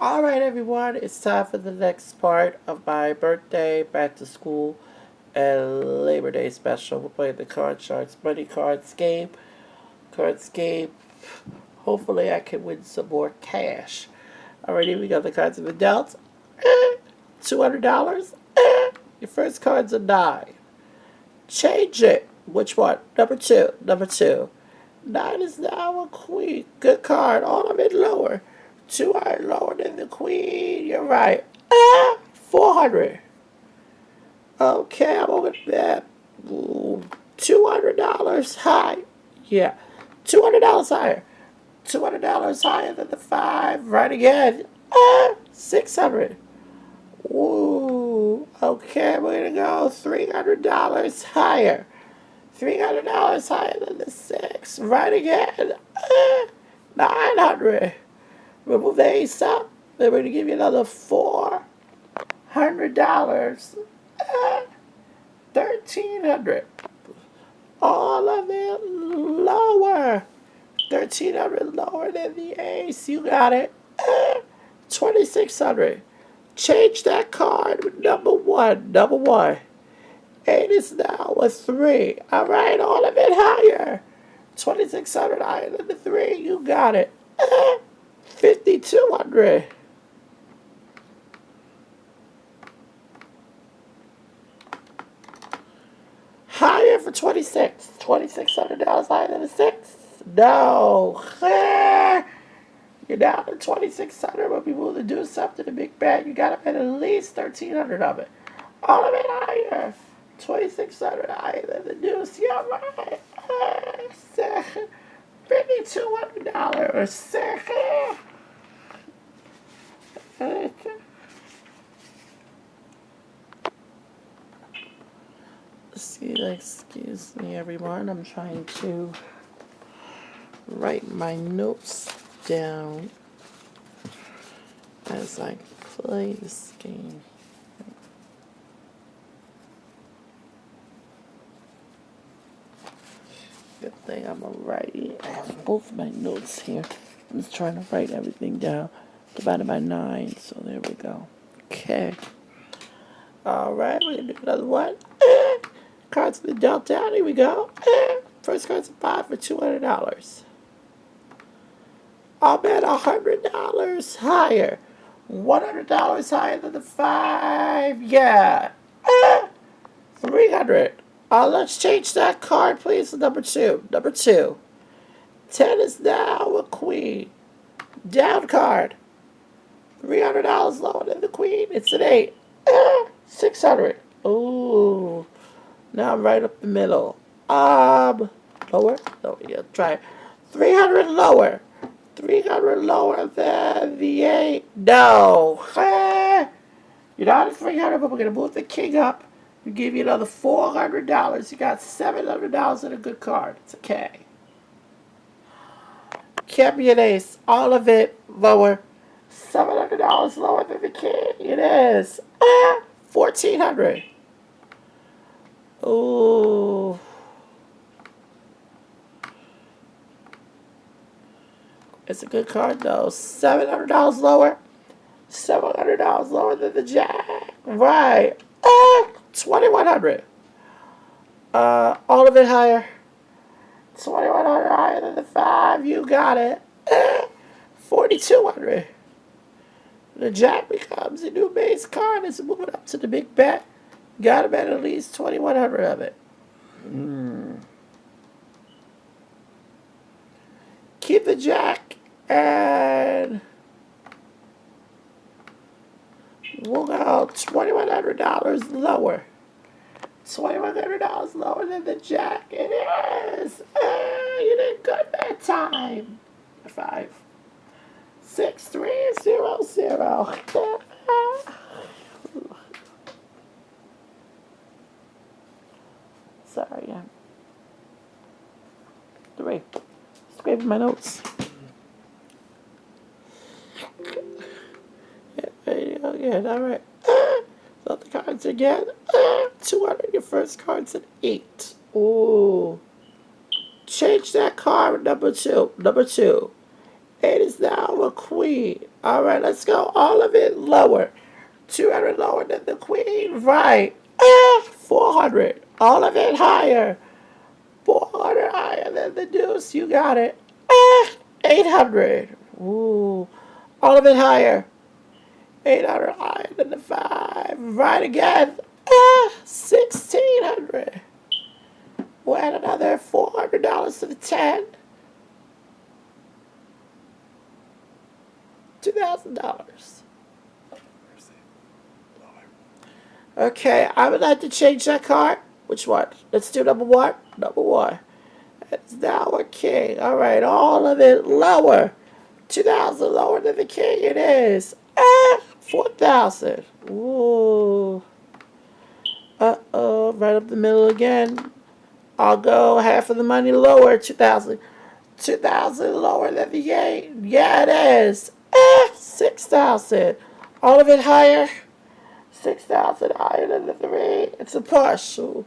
Alright, everyone, it's time for the next part of my birthday, back to school, and Labor Day special. We're playing the Card Sharks Money Cards game. Cards game. Hopefully, I can win some more cash. Alright, here we go. The cards have been dealt. $200. Your first card's a 9. Change it. Which one? Number 2. Number 2. 9 is now a queen. Good card. All of it lower. 2 are lower than the queen. You're right. 400. Okay, I'm over that. $200 high. Yeah. $200 higher. $200 higher than the 5. Right again. 600. Ooh. Okay, we're going to go $300 higher. $300 higher than the 6. Right again. 900. Remove the ace up. Then we're going to give you another $400. 1300. All of it lower. 1300 lower than the ace. You got it. 2600. Change that card with number 1. Number 1. 8 is now a 3. All right, all of it higher. 2600 higher than the 3. You got it. 5200. Higher for 26. $2,600 higher than the 6. No. You're down to 2600, but we will to do something to big bet. You got to bet at least 1300 of it. All of it higher. 2600 higher than the deuce. You're right. $5,200. Excuse me, everyone. I'm trying to write my notes down as I play this game. Good thing I'm alright. I have both my notes here. I'm just trying to write everything down. Divided by 9, so there we go. Okay. Alright, we're gonna do another one. Cards been dealt down. Here we go. First card's a 5 for $200. I'll bet $100 higher. $100 higher than the 5. Yeah. 300. Let's change that card, please, to number 2. Number 2. 10 is now a queen. Down card. $300 lower than the queen. It's an 8. 600. Ooh. Now I'm right up the middle. Lower? No, yeah, try it. 300 lower. 300 lower than the 8. No. You're not at 300, but we're going to move the king up. We give you another $400. You got $700 in a good card. It's okay. Can't be an ace. All of it lower. $700 lower than the king. It is. 1400. Ooh. It's a good card though. $700 lower. $700 lower than the jack. Right. 2100. All of it higher. 2100 higher than the 5. You got it. 4200. The jack becomes a new base card. It's moving up to the big bet. Gotta bet at least 2100 of it. Keep the jack and we'll go $2,100 lower. $2,100 lower than the jack. It is. You did good that time. 5, 6, 3, 0, 0. Sorry, yeah. 3. Scraping my notes. Yeah, all right. So the cards again. 200. Your first card's an 8. Ooh. Change that card with number 2. Number 2. 8 is now a queen. All right, let's go. All of it lower. 200 lower than the queen. Right. 400. All of it higher. 400 higher than the deuce. You got it. 800. Ooh. All of it higher. 800 higher than the 5. Right again. 1600. We'll add another $400 to the 10. $2,000. Okay, I would like to change that card. Which one? Let's do number one. Number one. It's now a king. All right, all of it lower. 2,000 lower than the king. It is. 4,000. Ooh. Uh-oh, right up the middle again. I'll go half of the money lower. 2,000. 2,000 lower than the eight. Yeah, it is. 6,000. All of it higher. 6,000 higher than the 3. It's a push. So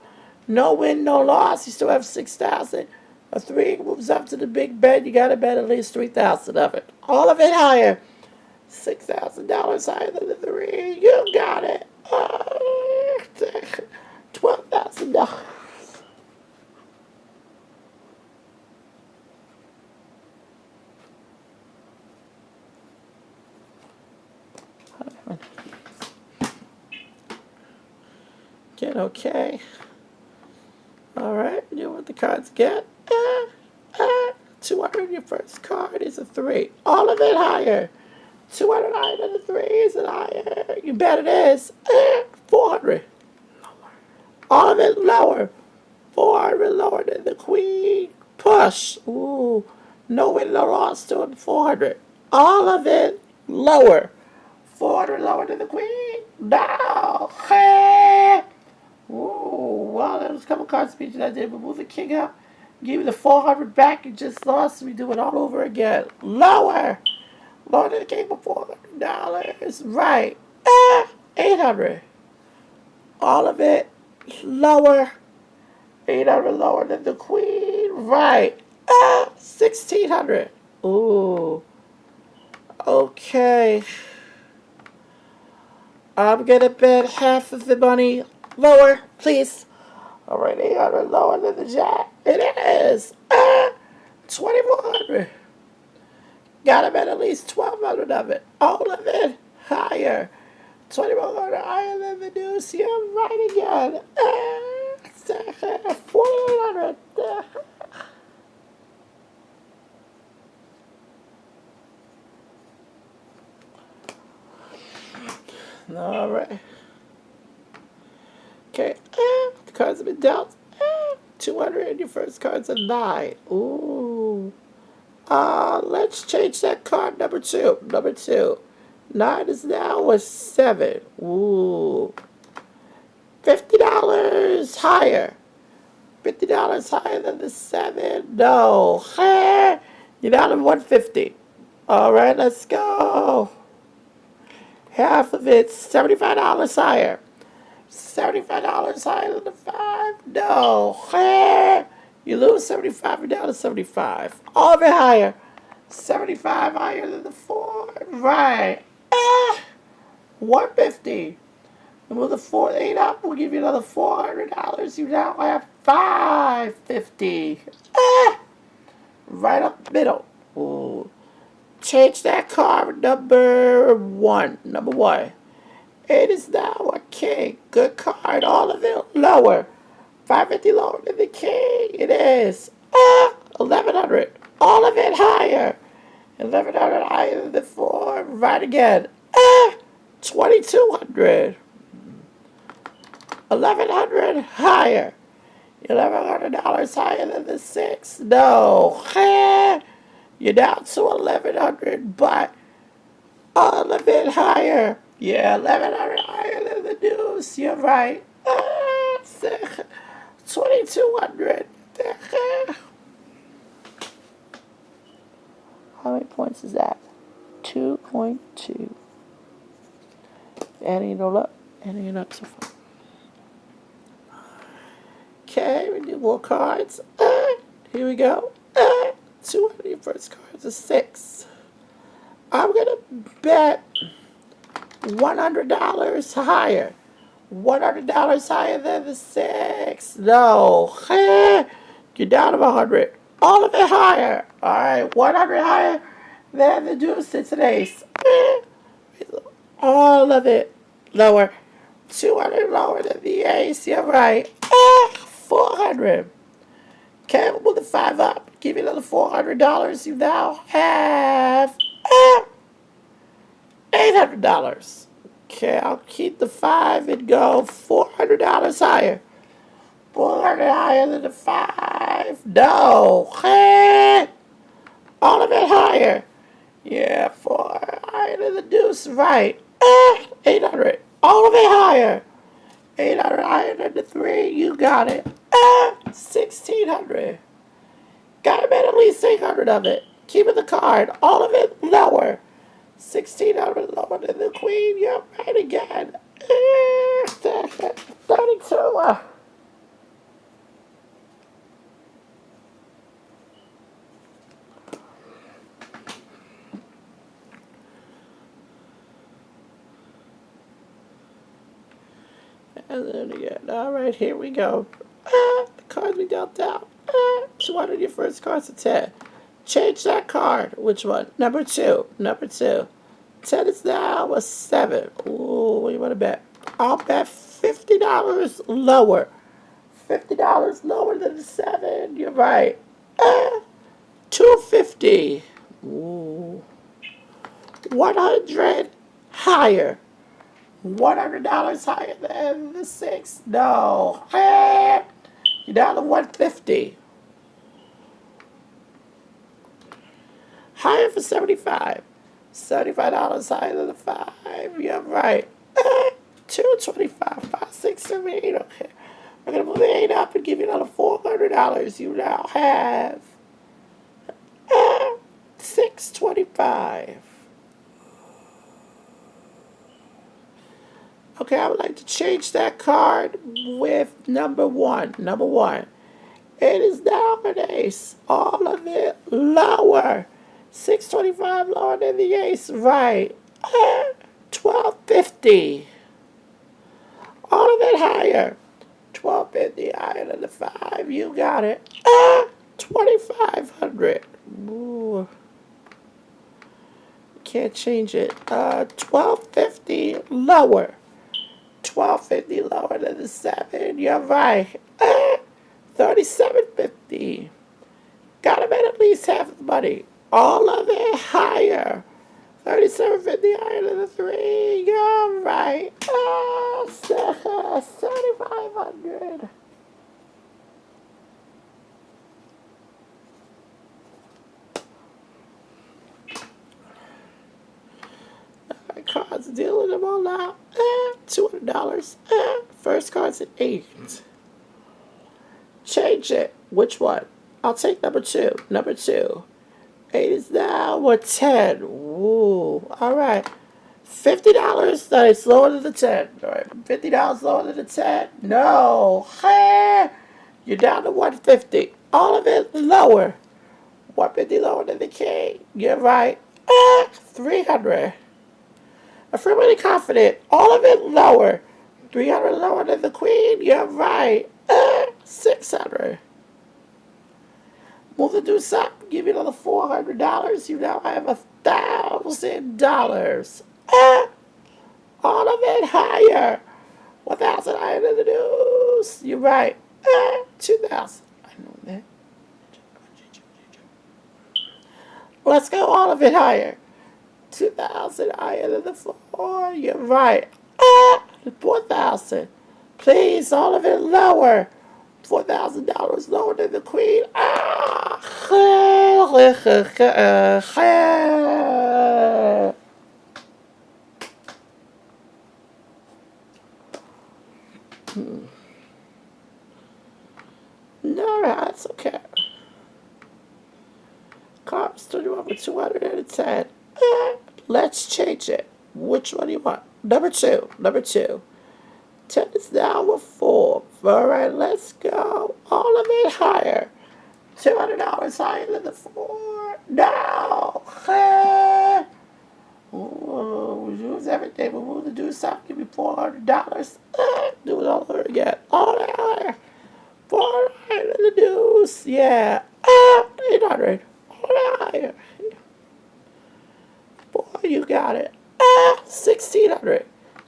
no win, no loss. You still have 6,000. A 3 moves up to the big bet. You got to bet at least 3,000 of it. All of it higher. $6,000 higher than the 3. You got it. $12,000. Get okay. All right, you know what the cards get? 200. Your first card is a 3. All of it higher. 200 higher than the 3. Is it higher? You bet it is. 400. All of it lower. 400 lower than the queen. Push. Ooh. No win, no loss. Doing 400. All of it lower. 400 lower than the queen. No. Hey. Ooh. Well, there was a couple card speeches I did. But move the king up. Give me the 400 back. You just lost. We do it all over again. Lower. Lower than the king for $400. Right. 800. All of it lower. 800 lower than the queen. Right. 1,600. Ooh. Okay. I'm gonna bet half of the money lower, please. All right, 800 lower than the jack. It is. 2,400. Gotta bet at least 1,200 of it. All of it higher. 2,100 higher than the deuce. You're right again. 4,800. All right. Okay. The cards have been dealt. 200 and your first card's a 9. Ooh. Let's change that card. Number 2. Number 2. 9 is now a 7. Ooh. $50 higher. $50 higher than the 7. No. You're down to 150. All right, let's go. Half of it's $75 higher. $75 higher than the 5. No. You lose 75. You're down to 75. All of it higher. 75 higher than the 4. Right. 150. And with the 4 8 up, we'll give you another $400. You now have 550. Right up the middle. Ooh. Change that card. Number 1. Number 1. It is now a king. Good card. All of it lower. 550 lower than the king. It is. 1,100. All of it higher. 1,100 higher than the 4. Right again. 2,200. 1,100 higher. $1,100 higher than the 6. No. You're down to 1,100, but all of it higher. Yeah, 1,100 higher than the deuce. You're right. 2,200. How many points is that? 2.2. Adding it all up. Adding it up so far. Okay, we do more cards. Here we go. 200 your first card is a 6. I'm gonna bet $100 higher. $100 higher than the 6. No. You're down to 100. All of it higher. All right. 100 higher than the deuce and today's. All of it lower. 200 lower than the ace. You're right. 400. Okay, we'll move the 5 up. Give you another $400. You now have $800. Okay, I'll keep the 5 and go $400 higher. 400 higher than the 5. No. All of it higher. Yeah, 4 higher than the deuce. Right. 800. All of it higher. 800 higher than the 3. You got it. 1600. Gotta bet at least 800 of it. Keeping the card. All of it lower. 1600 lower than the queen. You're right again. 32. And then again. All right, here we go. The cards we dealt out. One of your first cards a 10. Change that card. Which one? Number 2. Number 2. 10 is now a 7. Ooh, what do you want to bet? I'll bet $50 lower. $50 lower than the 7. You're right. 250. Ooh. 100 higher. $100 higher than the 6. No. You're down to 150. Higher for 75. $75 higher than the 5. You're right. 225. 5, 6, 7, 8. Okay. We're going to move the 8 up and give you another $400. You now have 625. Okay, I would like to change that card with number 1. Number 1. It is now an ace. All of it lower. 625 lower than the ace. Right. 1250. All of it higher. 1250 higher than the 5. You got it. 2500. Ooh. Can't change it. 1250 lower. 1250 lower than the 7. You're right. 3750. Gotta bet at least half the money. All of it higher. 3750 higher than the 3. You're right. 7500. My cards dealing them all out. $200. First card's an 8. Change it. Which one? I'll take number 2. Number 2. 8 is now a 10. Ooh. All right. $50. That is lower than the 10. All right. $50 lower than the 10. No. You're down to 150. All of it lower. 150 lower than the king. You're right. 300. I'm really confident. All of it lower. 300 lower than the queen. You're right. 600. Move the deuce up. Give you another $400. You now have $1,000. All of it higher. 1,000 higher than the deuce. You're right. 2,000. I know that. Let's go all of it higher. 2,000 higher than the 4. You're right. 4,000. Please, all of it lower. $4,000 lower than the queen. No, that's okay. Cards 31 for 210. Let's change it. Which one do you want? Number 2. Number 2. 10 is now a 4. All right, let's go. All of it higher. $200 higher than the 4. No. Use everything. We're willing to do something. Give me $400. Do it all over again. All right, higher. 400 in the deuce. Yeah. 800. All right, higher. Boy, you got it. 1600.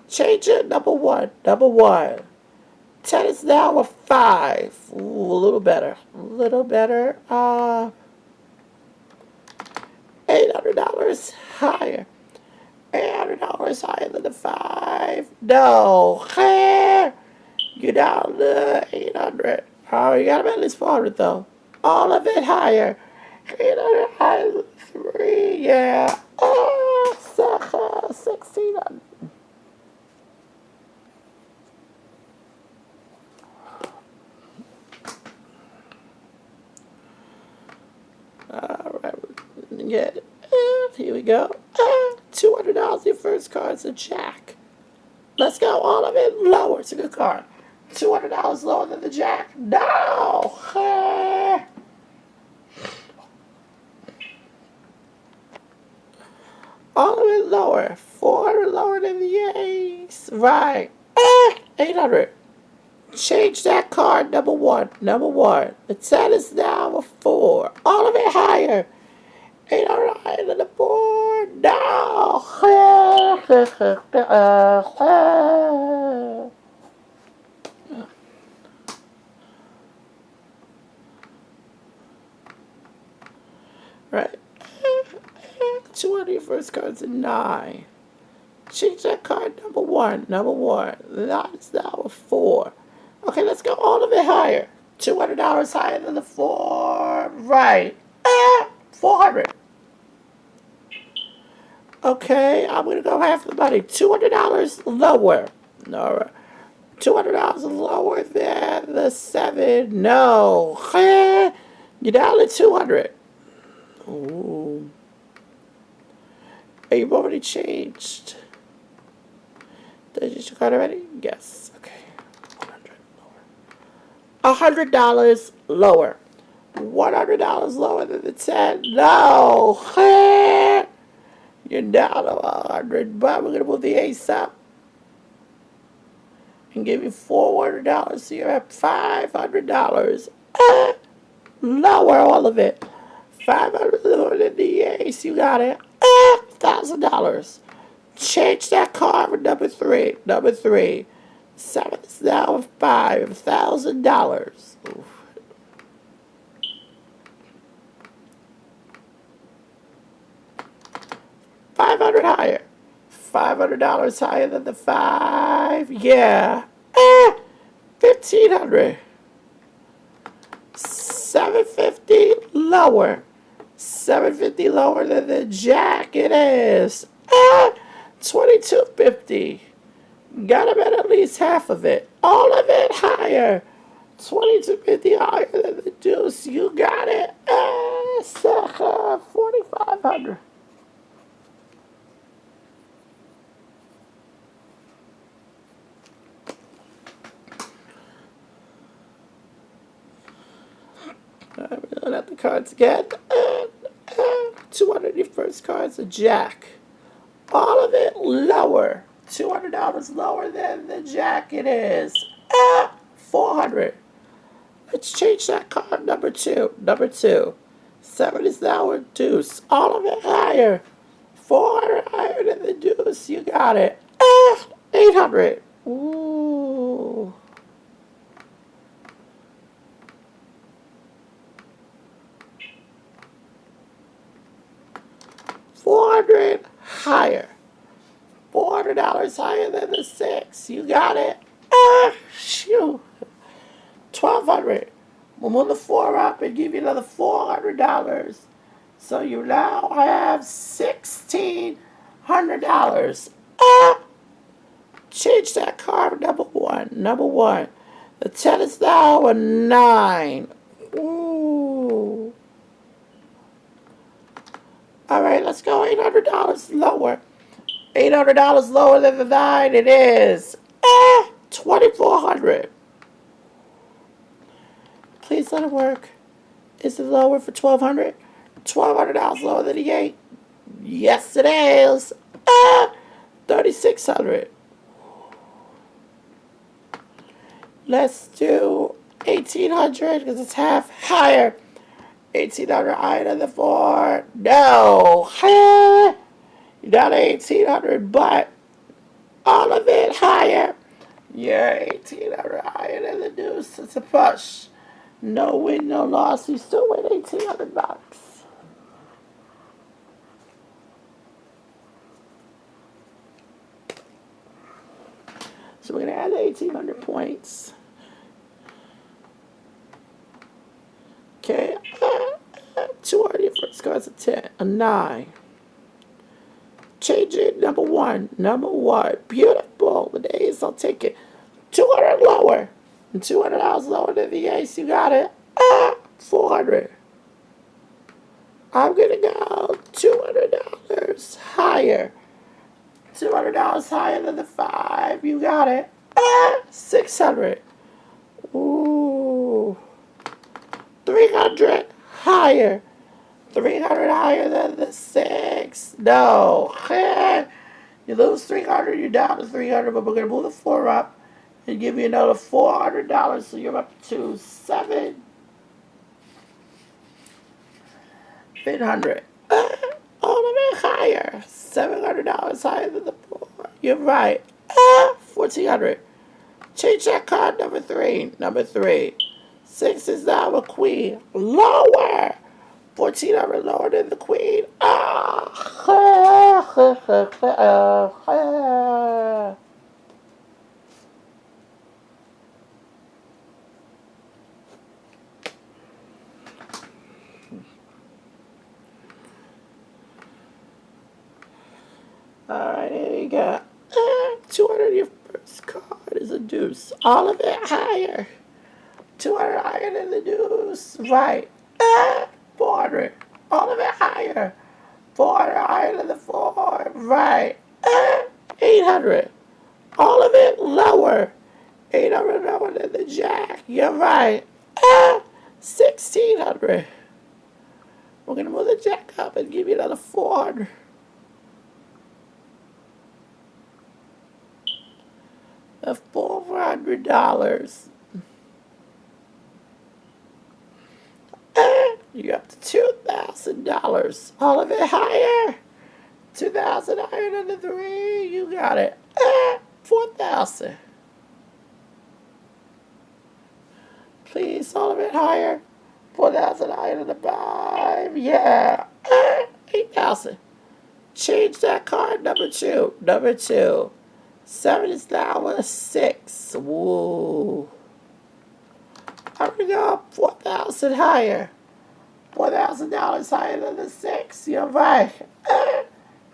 Change it. Number one. Number one. 10 is now a 5. Ooh, a little better. A little better. $800 higher. $800 higher than the 5. No. You're down to 800. Oh, you got to at least 400 though. All of it higher. 800 higher than 3. Yeah. 1600. All right. Get it. Here we go. $200 your first card's a jack. Let's go. All of it lower. It's a good card. $200 lower than the jack. No. All of it lower. 400 lower than the ace. Right. 800. Change that card. Number one. Number one. The 10 is now a 4. All of it higher. 800 higher than the 4. No. Right. 200 your first card's a 9. Change that card. Number one. Number one. The 9 is now a 4. Okay, let's go all of it higher. $200 higher than the 4. Right. 400. Okay, I'm going to go half the money. $200 lower. All right. $200 lower than the 7. No. You're down to 200. Ooh. You've already changed. Did you change your card already? Yes. Okay. $100 lower. $100 lower than the 10. No. You're down to 100. But we're going to move the ace up and give you $400. So you're at $500. Lower all of it. $500 lower than the ace. You got it. $1,000. Change that card for number 3. Number 3. 7 is now a 5. $1,000. $500 higher. $500 higher than the 5. Yeah. $1,500. $750 lower. $750 lower than the jack. It is. $2,250. Gotta bet at least half of it. All of it higher. $2,250 higher than the deuce. You got it. $4,500. I'm filling out the cards again. 200 your first card's a jack. All of it lower. $200 lower than the jack it is. 400. Let's change that card. Number 2. Number 2. 7 is now a deuce. All of it higher. 400 higher than the deuce. You got it. 800. Ooh. $400 higher. $400 higher than the 6. You got it. Shoot. $1,200. We'll move the 4 up and give you another $400. So you now have $1,600. Change that card. Number 1. Number 1. The 10 is now a 9. Ooh. All right, let's go $800 lower. $800 lower than the 9. It is. $2,400. Please let it work. Is it lower for $1,200? $1,200 lower than the 8. Yes, it is. $3,600. Let's do 1,800 because it's half higher. 1,800 higher than the 4. No. You're down to 1,800, but all of it higher. You're 1,800 higher than the deuce. It's a push. No win, no loss. You still win $1,800. So we're going to add 1,800 points. Okay. 200 first card's a 10. A 9. Change it. Number 1. Number 1. Beautiful. With the ace, I'll take it. 200 lower. And $200 lower than the ace. You got it. 400. I'm going to go $200 higher. $200 higher than the 5. You got it. 600. Ooh. 300 higher. 300 higher than the 6. No. You lose 300, you're down to 300, but we're going to move the 4 up and give you another $400, so you're up to 700. All of it higher. $700 higher than the 4. You're right. 1,400. Change that card, number 3. Number 3. 6 is now a queen. Lower. 1,400 lower than the queen. Alright, here you go. 200, your first card is a deuce. All of it higher. 200 higher than the deuce. Right. 400. All of it higher. 400 higher than the 4. Right. 800. All of it lower. 800 lower than the jack. You're right. 1,600. We're going to move the jack up and give you another 400. $400. You're up to $2,000. All of it higher. 2,000 higher than the 3. You got it. 4,000. Please, all of it higher. 4,000 higher than the 5. Yeah. 8,000. Change that card, number 2. Number 2. 7 is now a 6. Whoa. I'm going to go up 4,000 higher. $4,000 higher than the 6. You're right.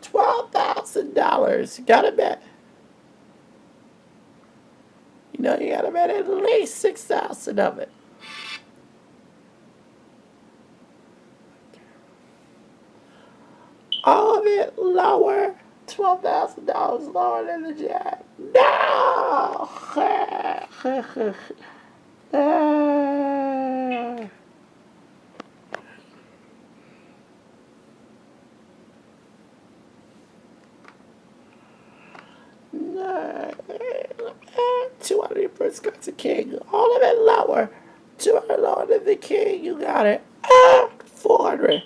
$12,000. You got to bet. You know you got to bet at least 6,000 of it. All of it lower. $12,000 lower than the jack. No! No. 200 first got the king. All of it lower. 200 lower than the king. You got it. 400.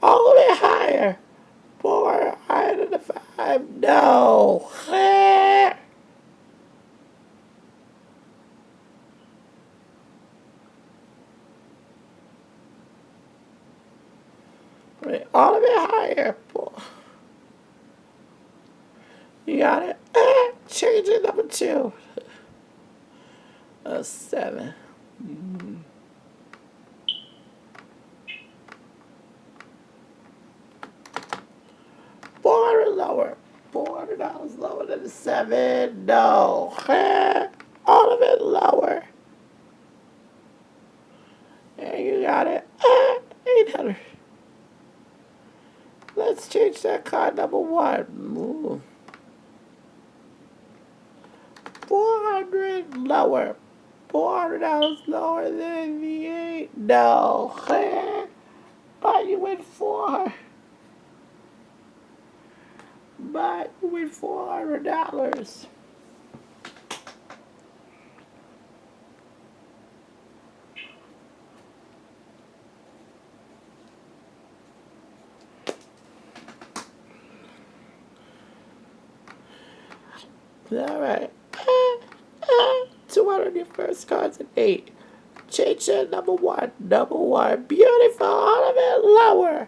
All of it higher. 4 higher than the 5. No. All of it higher. You got it. Change it, number 2. A 7. $400 lower. $400 lower than the 7. No. All of it lower. And you got it. 800. Let's change that card, number 1. Ooh. 400 lower. $400 lower than the 8. No. But you win 4. But you win $400. All right. 200 your first cards at 8. Change that number 1. Number 1. Beautiful. All of it lower.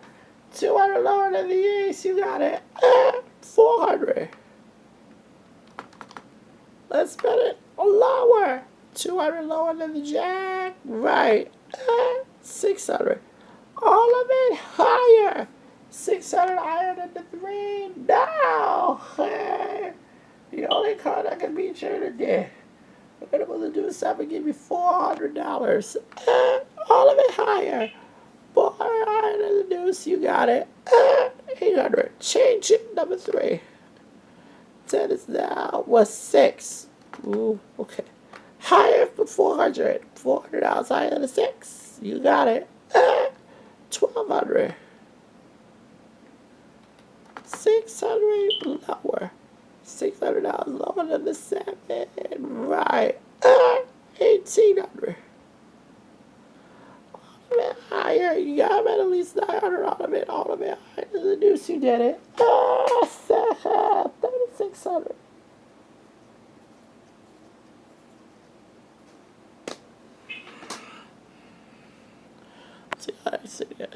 200 lower than the ace. You got it. 400. Let's spin it lower. 200 lower than the jack. Right. 600. All of it higher. 600 higher than the 3. No. The only card I can beat you today. I'm going to do something and give you $400. All of it higher. 400 higher than the deuce. You got it. 800. Change it. Number 3. 10 is now was 6. Ooh, okay. Higher for 400. $400 higher than a 6. You got it. 1200. 600 lower. $600 lower than the 7. Right. 1800. Higher. You got him at least 900. All of it. All of it. Higher than the deuce. You did it. 3600. See how I see it.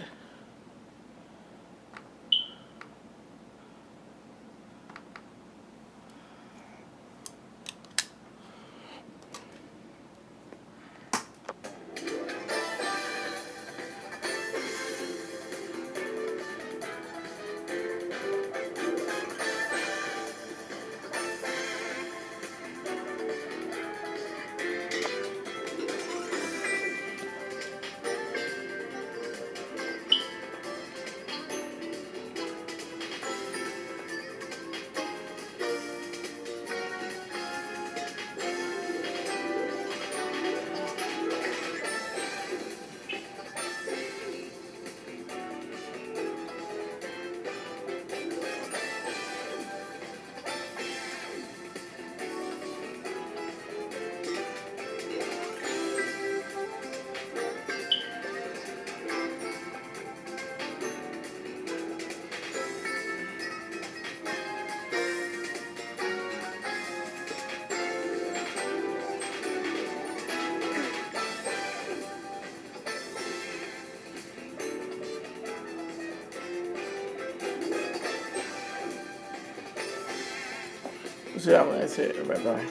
See how I see it. Bye bye.